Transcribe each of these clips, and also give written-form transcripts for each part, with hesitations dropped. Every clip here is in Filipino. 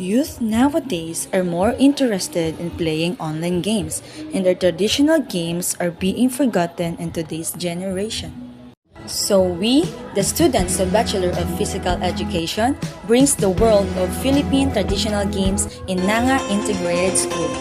Youth nowadays are more interested in playing online games, and their traditional games are being forgotten in today's generation. So we, the students of Bachelor of Physical Education, brings the world of Philippine traditional games in Nanga Integrated School.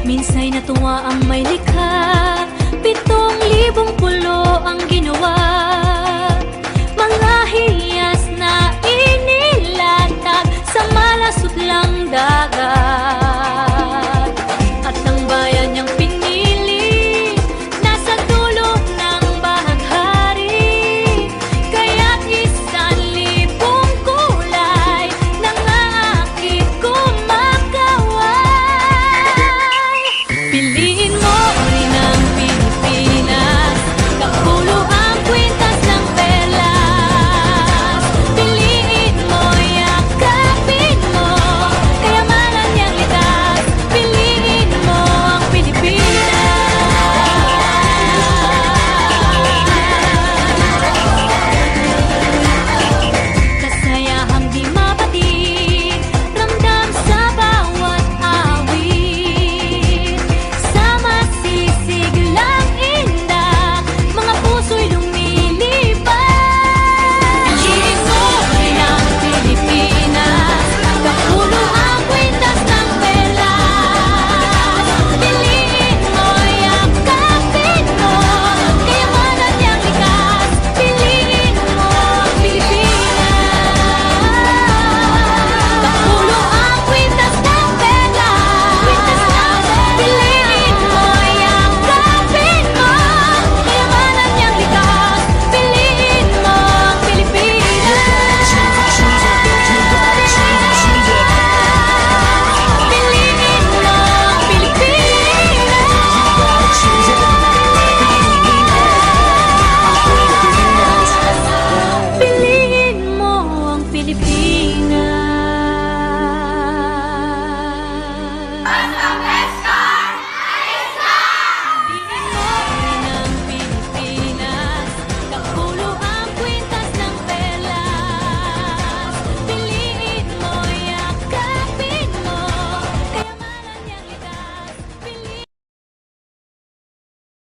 Minsa'y natuwa ang may likha, 7,000 pulo ang ginawa. Mga hiyas na inilatag sa malasot lang dagat.